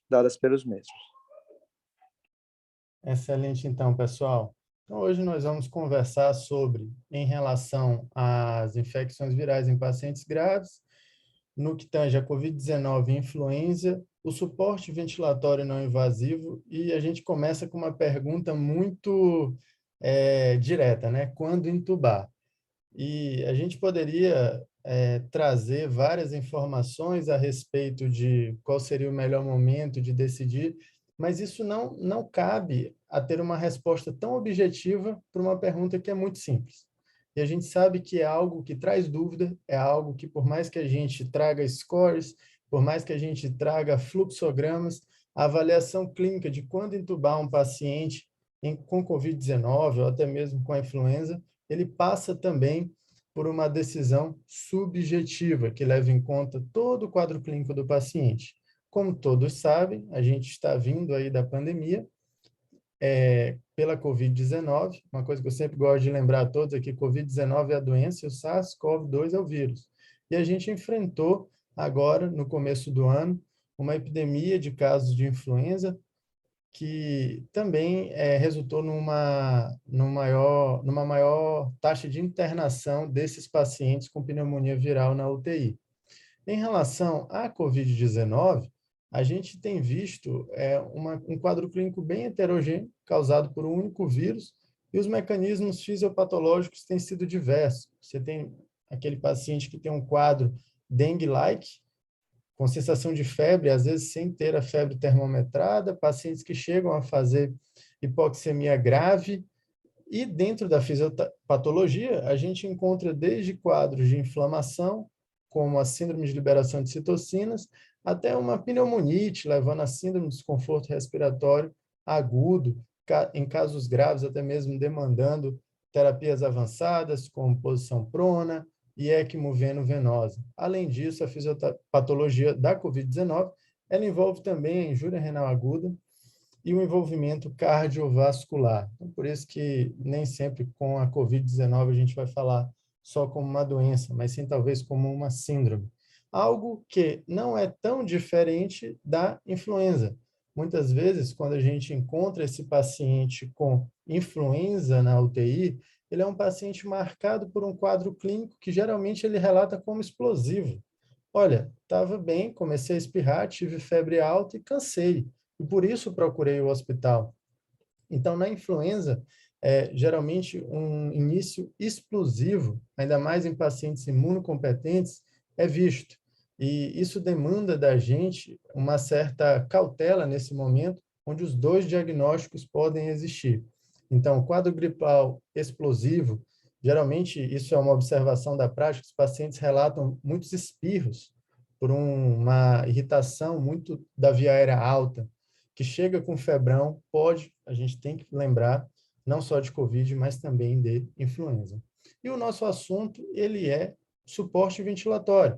dadas pelos mesmos. Excelente, então, pessoal. Então, hoje nós vamos conversar sobre, em relação às infecções virais em pacientes graves, no que tange a Covid-19 e influenza, o suporte ventilatório não invasivo, e a gente começa com uma pergunta muito direta, né? Quando intubar? E a gente poderia trazer várias informações a respeito de qual seria o melhor momento de decidir, mas isso não cabe a ter uma resposta tão objetiva para uma pergunta que é muito simples. E a gente sabe que é algo que traz dúvida, é algo que, por mais que a gente traga scores, por mais que a gente traga fluxogramas, a avaliação clínica de quando intubar um paciente com Covid-19 ou até mesmo com a influenza, ele passa também por uma decisão subjetiva, que leva em conta todo o quadro clínico do paciente. Como todos sabem, a gente está vindo aí da pandemia, pela Covid-19, uma coisa que eu sempre gosto de lembrar a todos é que Covid-19 é a doença e o SARS-CoV-2 é o vírus. E a gente enfrentou agora, no começo do ano, uma epidemia de casos de influenza, que também resultou numa maior taxa de internação desses pacientes com pneumonia viral na UTI. Em relação à Covid-19, a gente tem visto um quadro clínico bem heterogêneo, causado por um único vírus, e os mecanismos fisiopatológicos têm sido diversos. Você tem aquele paciente que tem um quadro dengue-like, com sensação de febre, às vezes sem ter a febre termometrada, pacientes que chegam a fazer hipoxemia grave, e dentro da fisiopatologia, a gente encontra desde quadros de inflamação, como a síndrome de liberação de citocinas, até uma pneumonite, levando a síndrome de desconforto respiratório agudo, em casos graves, até mesmo demandando terapias avançadas, como posição prona, e ECMO veno-venosa. Além disso, a fisiopatologia da COVID-19, ela envolve também a injúria renal aguda e o envolvimento cardiovascular. Então, por isso que nem sempre com a COVID-19 a gente vai falar só como uma doença, mas sim talvez como uma síndrome. Algo que não é tão diferente da influenza. Muitas vezes, quando a gente encontra esse paciente com influenza na UTI, ele é um paciente marcado por um quadro clínico que geralmente ele relata como explosivo. Olha, estava bem, comecei a espirrar, tive febre alta e cansei, e por isso procurei o hospital. Então, na influenza, geralmente um início explosivo, ainda mais em pacientes imunocompetentes, é visto. E isso demanda da gente uma certa cautela nesse momento, onde os dois diagnósticos podem existir. Então, o quadro gripal explosivo, geralmente isso é uma observação da prática, os pacientes relatam muitos espirros por uma irritação muito da via aérea alta, que chega com febrão, a gente tem que lembrar, não só de Covid, mas também de influenza. E o nosso assunto, ele é suporte ventilatório.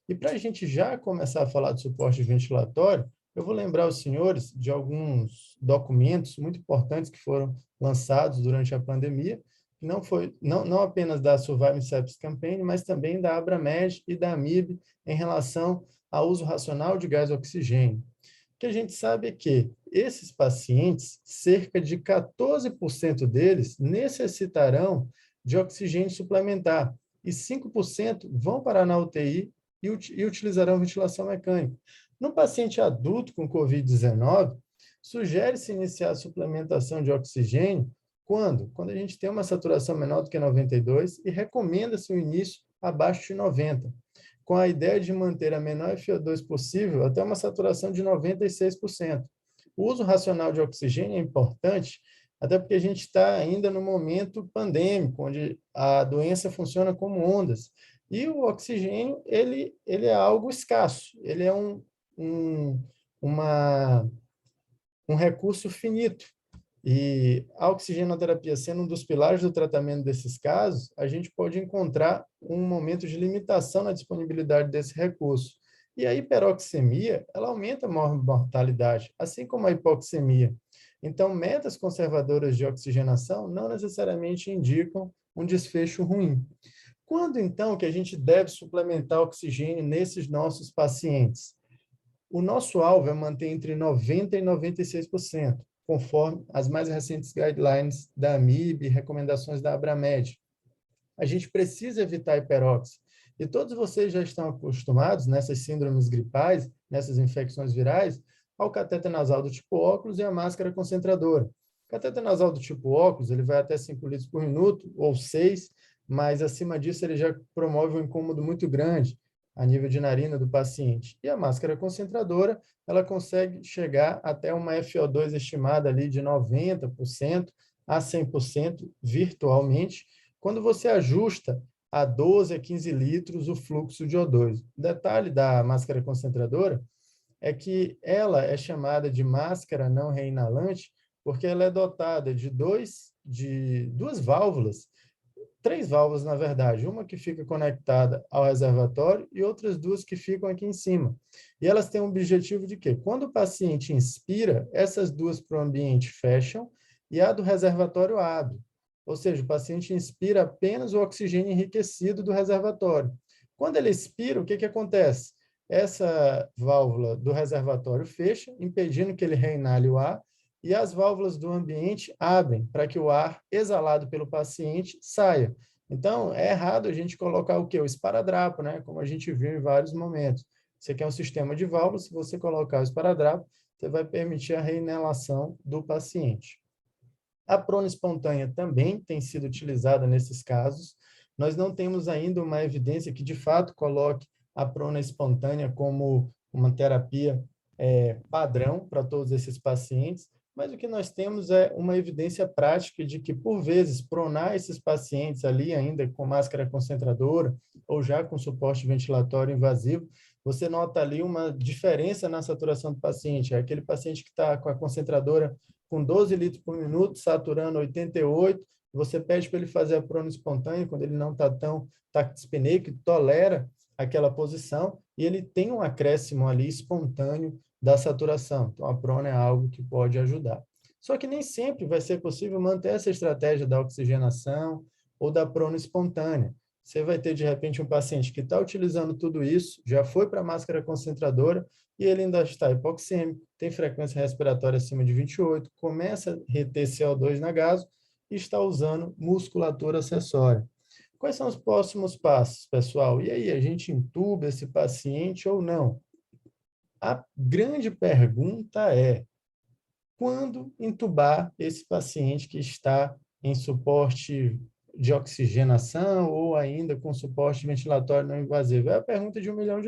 E para a gente já começar a falar de suporte ventilatório, eu vou lembrar os senhores de alguns documentos muito importantes que foram lançados durante a pandemia, que não apenas da Surviving Sepsis Campaign, mas também da Abramed e da AMIB em relação ao uso racional de gás oxigênio. O que a gente sabe é que esses pacientes, cerca de 14% deles necessitarão de oxigênio suplementar e 5% vão parar na UTI e utilizarão ventilação mecânica. No paciente adulto com COVID-19, sugere-se iniciar a suplementação de oxigênio quando? Quando a gente tem uma saturação menor do que 92 e recomenda-se o início abaixo de 90, com a ideia de manter a menor FO2 possível até uma saturação de 96%. O uso racional de oxigênio é importante, até porque a gente está ainda no momento pandêmico, onde a doença funciona como ondas. E o oxigênio, ele é algo escasso, ele é um recurso finito. E a oxigenoterapia sendo um dos pilares do tratamento desses casos, a gente pode encontrar um momento de limitação na disponibilidade desse recurso. E a hiperoxemia, ela aumenta a mortalidade, assim como a hipoxemia. Então, metas conservadoras de oxigenação não necessariamente indicam um desfecho ruim. Quando, então, que a gente deve suplementar oxigênio nesses nossos pacientes? O nosso alvo é manter entre 90% e 96%, conforme as mais recentes guidelines da AMIB e recomendações da Abramed. A gente precisa evitar hiperóxia. E todos vocês já estão acostumados, nessas síndromes gripais, nessas infecções virais, ao cateter nasal do tipo óculos e a máscara concentradora. O cateter nasal do tipo óculos, ele vai até 5 litros por minuto, ou 6, mas acima disso ele já promove um incômodo muito grande a nível de narina do paciente. E a máscara concentradora, ela consegue chegar até uma FO2 estimada ali de 90% a 100% virtualmente, quando você ajusta a 12 a 15 litros o fluxo de O2. O detalhe da máscara concentradora é que ela é chamada de máscara não reinalante porque ela é dotada de duas válvulas, três válvulas, na verdade, uma que fica conectada ao reservatório e outras duas que ficam aqui em cima. E elas têm o objetivo de quê? Quando o paciente inspira, essas duas para o ambiente fecham e a do reservatório abre. Ou seja, o paciente inspira apenas o oxigênio enriquecido do reservatório. Quando ele expira, o que acontece? Essa válvula do reservatório fecha, impedindo que ele reinale o ar, e as válvulas do ambiente abrem para que o ar exalado pelo paciente saia. Então, é errado a gente colocar o quê? O esparadrapo, né? Como a gente viu em vários momentos. Você quer um sistema de válvulas, se você colocar o esparadrapo, você vai permitir a reinalação do paciente. A prona espontânea também tem sido utilizada nesses casos. Nós não temos ainda uma evidência que, de fato, coloque a prona espontânea como uma terapia padrão para todos esses pacientes, mas o que nós temos é uma evidência prática de que, por vezes, pronar esses pacientes ali ainda com máscara concentradora ou já com suporte ventilatório invasivo, você nota ali uma diferença na saturação do paciente. É aquele paciente que está com a concentradora com 12 litros por minuto, saturando 88, você pede para ele fazer a prona espontânea, quando ele não está tão taquispneico, tolera aquela posição, e ele tem um acréscimo ali espontâneo da saturação. Então, a prona é algo que pode ajudar. Só que nem sempre vai ser possível manter essa estratégia da oxigenação ou da prona espontânea. Você vai ter, de repente, um paciente que está utilizando tudo isso, já foi para a máscara concentradora e ele ainda está hipoxêmico, tem frequência respiratória acima de 28, começa a reter CO2 na gaso e está usando musculatura acessória. Quais são os próximos passos, pessoal? E aí, a gente intuba esse paciente ou não? A grande pergunta é: quando intubar esse paciente que está em suporte de oxigenação ou ainda com suporte ventilatório não invasivo? É a pergunta de $1 milhão.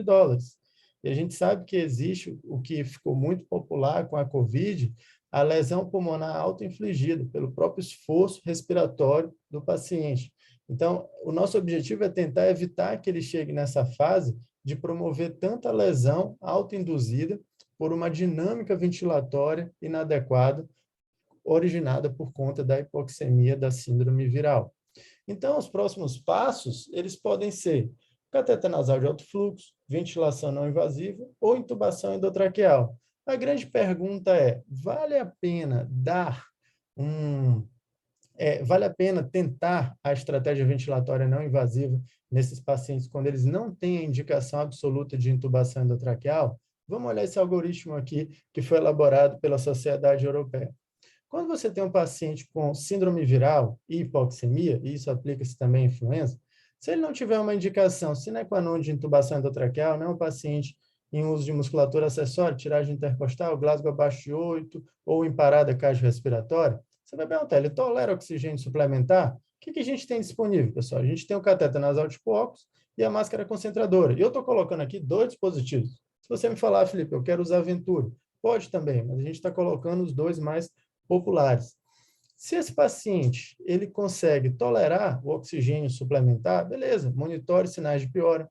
E a gente sabe que existe o que ficou muito popular com a COVID, a lesão pulmonar autoinfligida pelo próprio esforço respiratório do paciente. Então, o nosso objetivo é tentar evitar que ele chegue nessa fase de promover tanta lesão autoinduzida por uma dinâmica ventilatória inadequada, originada por conta da hipoxemia da síndrome viral. Então, os próximos passos, eles podem ser cateter nasal de alto fluxo, ventilação não invasiva ou intubação endotraqueal. A grande pergunta é: vale a pena vale a pena tentar a estratégia ventilatória não invasiva nesses pacientes quando eles não têm a indicação absoluta de intubação endotraqueal? Vamos olhar esse algoritmo aqui que foi elaborado pela Sociedade Europeia. Quando você tem um paciente com síndrome viral e hipoxemia, e isso aplica-se também à influenza, se ele não tiver uma indicação sine qua non de intubação endotraqueal, não é um paciente em uso de musculatura acessória, tiragem intercostal, Glasgow abaixo de 8 ou em parada cardiorrespiratória, você vai perguntar, ele tolera oxigênio suplementar? O que a gente tem disponível, pessoal? A gente tem o cateter nasal tipo óculos e a máscara concentradora. E eu estou colocando aqui 2 dispositivos. Se você me falar, Felipe, eu quero usar a Venturi, pode também, mas a gente está colocando os 2 mais populares. Se esse paciente ele consegue tolerar o oxigênio suplementar, beleza, monitore sinais de piora.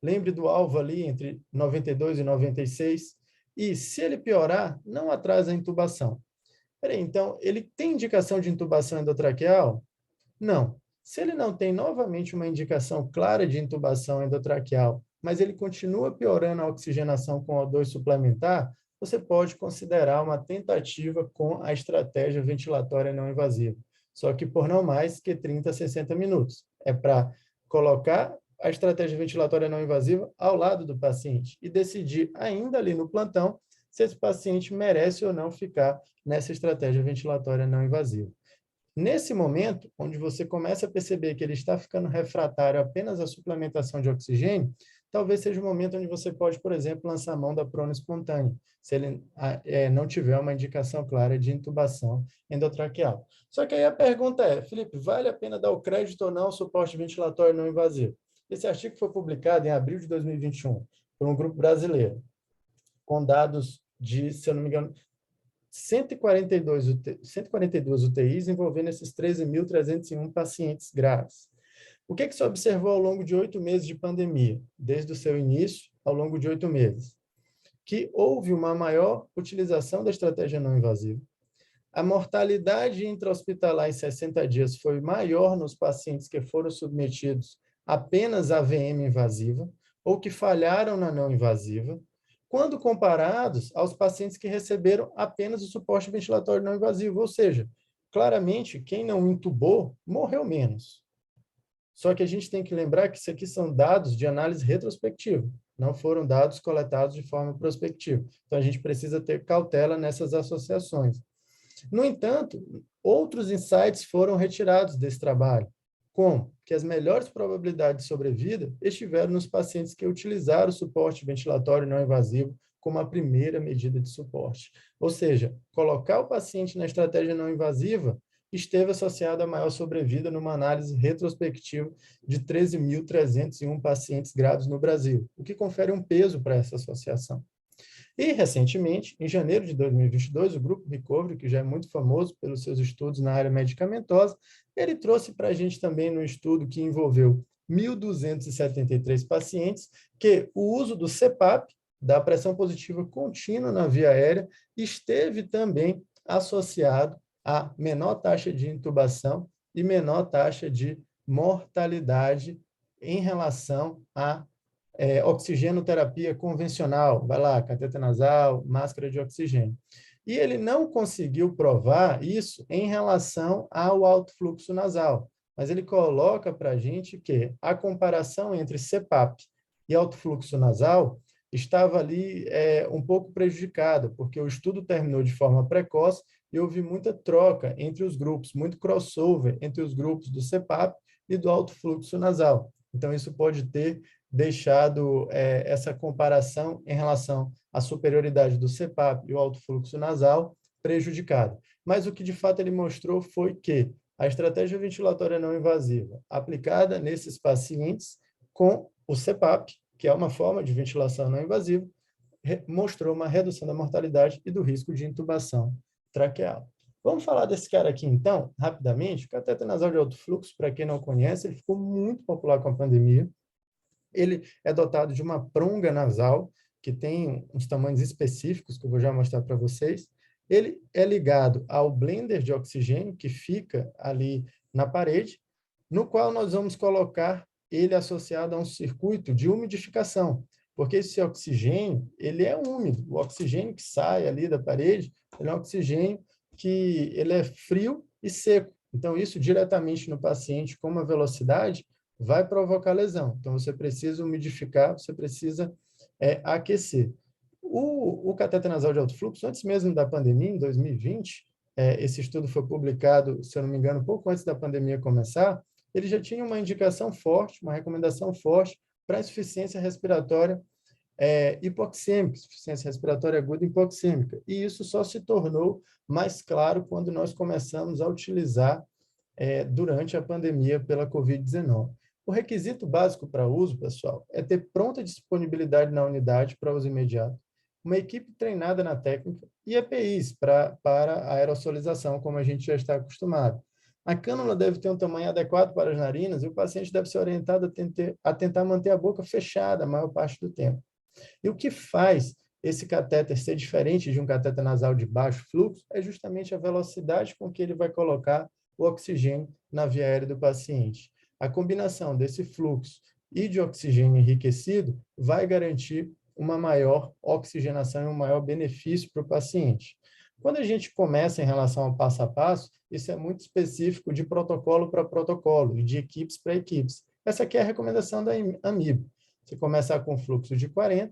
Lembre do alvo ali entre 92 e 96. E se ele piorar, não atrasa a intubação. Peraí, então, ele tem indicação de intubação endotraqueal? Não. Se ele não tem novamente uma indicação clara de intubação endotraqueal, mas ele continua piorando a oxigenação com O2 suplementar, você pode considerar uma tentativa com a estratégia ventilatória não invasiva. Só que por não mais que 30 a 60 minutos. É para colocar a estratégia ventilatória não invasiva ao lado do paciente e decidir, ainda ali no plantão, se esse paciente merece ou não ficar nessa estratégia ventilatória não invasiva. Nesse momento, onde você começa a perceber que ele está ficando refratário apenas à suplementação de oxigênio, talvez seja o momento onde você pode, por exemplo, lançar a mão da prona espontânea, se ele não tiver uma indicação clara de intubação endotraqueal. Só que aí a pergunta é, Felipe, vale a pena dar o crédito ou não ao suporte ventilatório não invasivo? Esse artigo foi publicado em abril de 2021 por um grupo brasileiro, com dados de, se eu não me engano, 142 UTIs envolvendo esses 13.301 pacientes graves. O que se observou ao longo de 8 meses de pandemia, desde o seu início, ao longo de 8 meses? Que houve uma maior utilização da estratégia não invasiva. A mortalidade intra-hospitalar em 60 dias foi maior nos pacientes que foram submetidos apenas à VM invasiva ou que falharam na não invasiva, quando comparados aos pacientes que receberam apenas o suporte ventilatório não invasivo, ou seja, claramente, quem não intubou morreu menos. Só que a gente tem que lembrar que isso aqui são dados de análise retrospectiva, não foram dados coletados de forma prospectiva. Então, a gente precisa ter cautela nessas associações. No entanto, outros insights foram retirados desse trabalho, como que as melhores probabilidades de sobrevida estiveram nos pacientes que utilizaram o suporte ventilatório não invasivo como a primeira medida de suporte. Ou seja, colocar o paciente na estratégia não invasiva esteve associado a maior sobrevida numa análise retrospectiva de 13.301 pacientes graves no Brasil, o que confere um peso para essa associação. E, recentemente, em janeiro de 2022, o Grupo Recovery, que já é muito famoso pelos seus estudos na área medicamentosa, ele trouxe para a gente também no estudo que envolveu 1.273 pacientes que o uso do CPAP, da pressão positiva contínua na via aérea, esteve também associado a menor taxa de intubação e menor taxa de mortalidade em relação a oxigenoterapia convencional, vai lá, cateter nasal, máscara de oxigênio. E ele não conseguiu provar isso em relação ao alto fluxo nasal, mas ele coloca para a gente que a comparação entre CPAP e alto fluxo nasal estava ali um pouco prejudicada, porque o estudo terminou de forma precoce e houve muita troca entre os grupos, muito crossover entre os grupos do CPAP e do alto fluxo nasal. Então, isso pode ter deixado essa comparação em relação à superioridade do CPAP e o alto fluxo nasal prejudicada. Mas o que, de fato, ele mostrou foi que a estratégia ventilatória não invasiva aplicada nesses pacientes com o CPAP, que é uma forma de ventilação não invasiva, mostrou uma redução da mortalidade e do risco de intubação traqueal. Vamos falar desse cara aqui, então, rapidamente. O cateter nasal de alto fluxo, para quem não conhece, ele ficou muito popular com a pandemia. Ele é dotado de uma pronga nasal, que tem uns tamanhos específicos, que eu vou já mostrar para vocês. Ele é ligado ao blender de oxigênio, que fica ali na parede, no qual nós vamos colocar ele associado a um circuito de umidificação, porque esse oxigênio, ele é úmido. O oxigênio que sai ali da parede, ele é um oxigênio que ele é frio e seco. Então, isso diretamente no paciente, com uma velocidade, vai provocar lesão. Então, você precisa umidificar, você precisa aquecer. O cateter nasal de alto fluxo, antes mesmo da pandemia, em 2020, esse estudo foi publicado, se eu não me engano, pouco antes da pandemia começar, ele já tinha uma indicação forte, uma recomendação forte para insuficiência respiratória hipoxêmica, insuficiência respiratória aguda hipoxêmica. E isso só se tornou mais claro quando nós começamos a utilizar durante a pandemia pela Covid-19. O requisito básico para uso, pessoal, é ter pronta disponibilidade na unidade para uso imediato, uma equipe treinada na técnica e EPIs para a aerossolização, como a gente já está acostumado. A cânula deve ter um tamanho adequado para as narinas e o paciente deve ser orientado a tentar manter a boca fechada a maior parte do tempo. E o que faz esse catéter ser diferente de um catéter nasal de baixo fluxo é justamente a velocidade com que ele vai colocar o oxigênio na via aérea do paciente. A combinação desse fluxo e de oxigênio enriquecido vai garantir uma maior oxigenação e um maior benefício para o paciente. Quando a gente começa em relação ao passo a passo, isso é muito específico de protocolo para protocolo e de equipes para equipes. Essa aqui é a recomendação da AMIB. Você começar com fluxo de 40,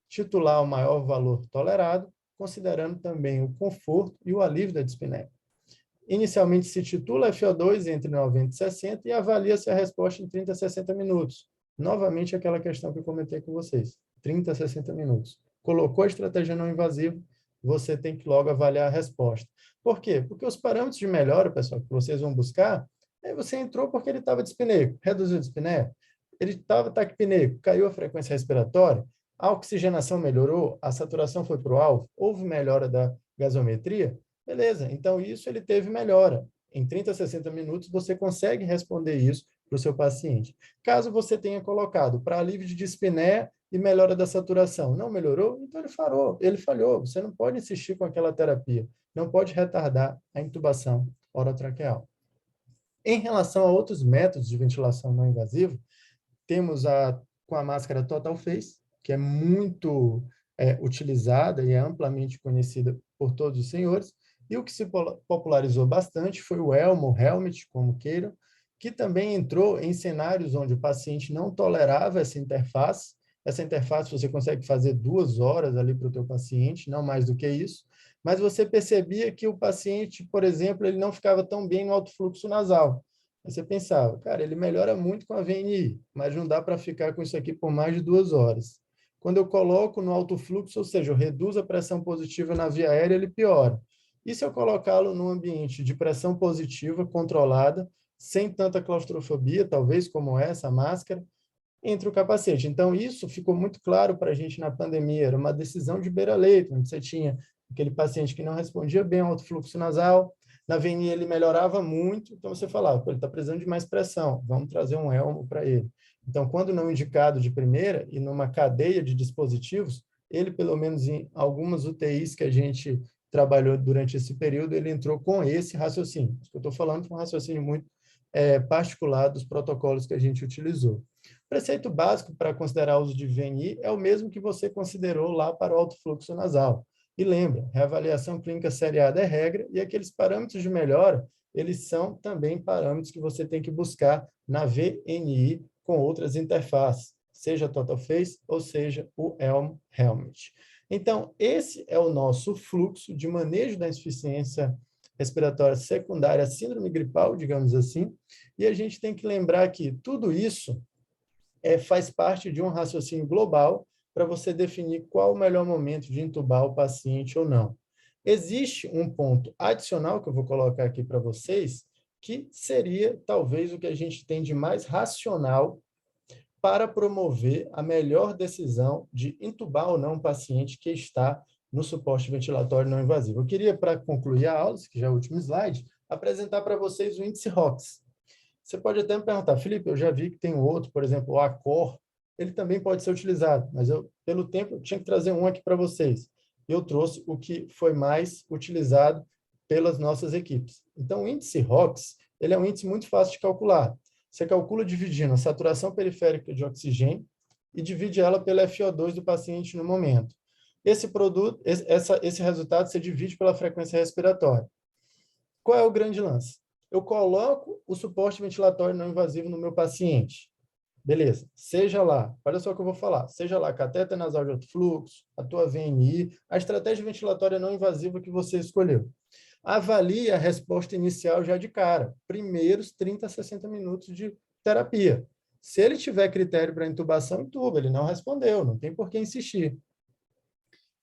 titular o maior valor tolerado, considerando também o conforto e o alívio da dispneia. Inicialmente se titula FO2 entre 90 e 60 e avalia-se a resposta em 30 a 60 minutos. Novamente aquela questão que eu comentei com vocês, 30 a 60 minutos. Colocou a estratégia não invasiva, você tem que logo avaliar a resposta. Por quê? Porque os parâmetros de melhora, pessoal, que vocês vão buscar, aí você entrou porque ele estava dispneico, reduziu a dispneia, ele estava taquipneico, caiu a frequência respiratória, a oxigenação melhorou, a saturação foi para o alvo, houve melhora da gasometria, beleza, então isso ele teve melhora. Em 30 a 60 minutos, você consegue responder isso para o seu paciente. Caso você tenha colocado para alívio de dispneia e melhora da saturação, não melhorou, então ele falhou. Você não pode insistir com aquela terapia, não pode retardar a intubação orotraqueal. Em relação a outros métodos de ventilação não invasiva, temos com a máscara Total Face, que é muito utilizada e é amplamente conhecida por todos os senhores, e o que se popularizou bastante foi o elmo, helmet, como queiram, que também entrou em cenários onde o paciente não tolerava essa interface. Essa interface você consegue fazer 2 horas ali para o teu paciente, não mais do que isso, mas você percebia que o paciente, por exemplo, ele não ficava tão bem no alto fluxo nasal. Aí você pensava, cara, ele melhora muito com a VNI, mas não dá para ficar com isso aqui por mais de 2 horas. Quando eu coloco no alto fluxo, ou seja, eu reduzo a pressão positiva na via aérea, ele piora. E se eu colocá-lo num ambiente de pressão positiva, controlada, sem tanta claustrofobia, talvez como essa máscara, entre o capacete. Então, isso ficou muito claro para a gente na pandemia. Era uma decisão de beira-leito, onde você tinha aquele paciente que não respondia bem ao alto fluxo nasal, na VNI ele melhorava muito, então você falava, ele está precisando de mais pressão, vamos trazer um elmo para ele. Então, quando não indicado de primeira e numa cadeia de dispositivos, ele, pelo menos em algumas UTIs que a gente trabalhou durante esse período, ele entrou com esse raciocínio. Isso que eu estou falando foi um raciocínio muito particular dos protocolos que a gente utilizou. O preceito básico para considerar o uso de VNI é o mesmo que você considerou lá para o alto fluxo nasal. E lembra, reavaliação clínica seriada é regra e aqueles parâmetros de melhora, eles são também parâmetros que você tem que buscar na VNI com outras interfaces, seja Total Face ou seja o Elm Helmet. Então, esse é o nosso fluxo de manejo da insuficiência respiratória secundária, síndrome gripal, digamos assim, e a gente tem que lembrar que tudo isso faz parte de um raciocínio global para você definir qual o melhor momento de intubar o paciente ou não. Existe um ponto adicional que eu vou colocar aqui para vocês, que seria talvez o que a gente tem de mais racional para promover a melhor decisão de intubar ou não um paciente que está no suporte ventilatório não invasivo. Eu queria, para concluir a aula, que já é o último slide, apresentar para vocês o índice ROX. Você pode até me perguntar, Felipe, eu já vi que tem outro, por exemplo, o ACOR, ele também pode ser utilizado, mas pelo tempo, eu tinha que trazer um aqui para vocês. Eu trouxe o que foi mais utilizado pelas nossas equipes. Então, o índice ROX, ele é um índice muito fácil de calcular. Você calcula dividindo a saturação periférica de oxigênio e divide ela pelo FO2 do paciente no momento. Esse resultado você divide pela frequência respiratória. Qual é o grande lance? Eu coloco o suporte ventilatório não invasivo no meu paciente. Beleza, seja lá, olha só o que eu vou falar, seja lá catéter nasal de alto fluxo, a tua VNI, a estratégia ventilatória não invasiva que você escolheu. Avalie a resposta inicial já de cara, primeiros 30 a 60 minutos de terapia. Se ele tiver critério para intubação, intuba, ele não respondeu, não tem por que insistir.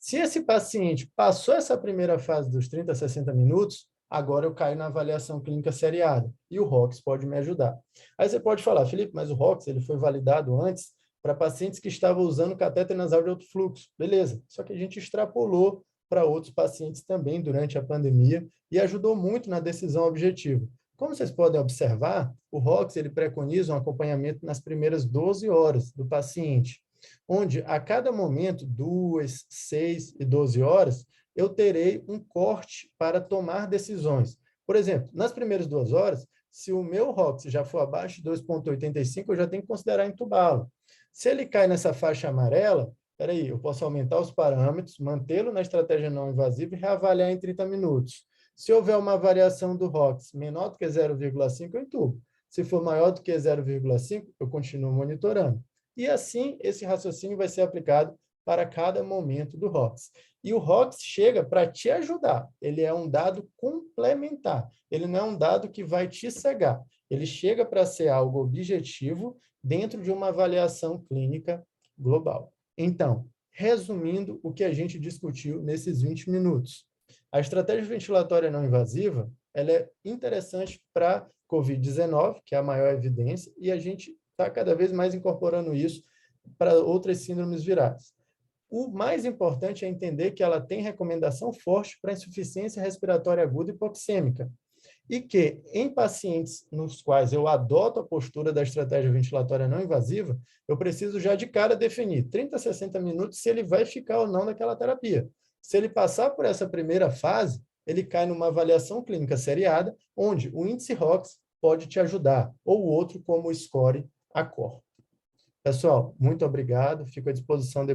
Se esse paciente passou essa primeira fase dos 30 a 60 minutos, agora eu caio na avaliação clínica seriada e o ROX pode me ajudar. Aí você pode falar, Felipe, mas o ROX ele foi validado antes para pacientes que estavam usando catéter nasal de alto fluxo. Beleza, só que a gente extrapolou para outros pacientes também durante a pandemia e ajudou muito na decisão objetiva. Como vocês podem observar, o ROX ele preconiza um acompanhamento nas primeiras 12 horas do paciente, onde a cada momento, 2, 6 e 12 horas, eu terei um corte para tomar decisões. Por exemplo, nas primeiras 2 horas, se o meu ROX já for abaixo de 2,85, eu já tenho que considerar entubá-lo. Se ele cai nessa faixa amarela, peraí, eu posso aumentar os parâmetros, mantê-lo na estratégia não invasiva e reavaliar em 30 minutos. Se houver uma variação do ROX menor do que 0,5, eu entubo. Se for maior do que 0,5, eu continuo monitorando. E assim, esse raciocínio vai ser aplicado para cada momento do ROX. E o ROX chega para te ajudar. Ele é um dado complementar. Ele não é um dado que vai te cegar. Ele chega para ser algo objetivo dentro de uma avaliação clínica global. Então, resumindo o que a gente discutiu nesses 20 minutos. A estratégia ventilatória não invasiva, ela é interessante para COVID-19, que é a maior evidência, e a gente está cada vez mais incorporando isso para outras síndromes virais. O mais importante é entender que ela tem recomendação forte para insuficiência respiratória aguda hipoxêmica, e que, em pacientes nos quais eu adoto a postura da estratégia ventilatória não invasiva, eu preciso já de cara definir 30 a 60 minutos se ele vai ficar ou não naquela terapia. Se ele passar por essa primeira fase, ele cai numa avaliação clínica seriada, onde o índice ROX pode te ajudar, ou o outro como o score ACOR. Pessoal, muito obrigado, fico à disposição depois.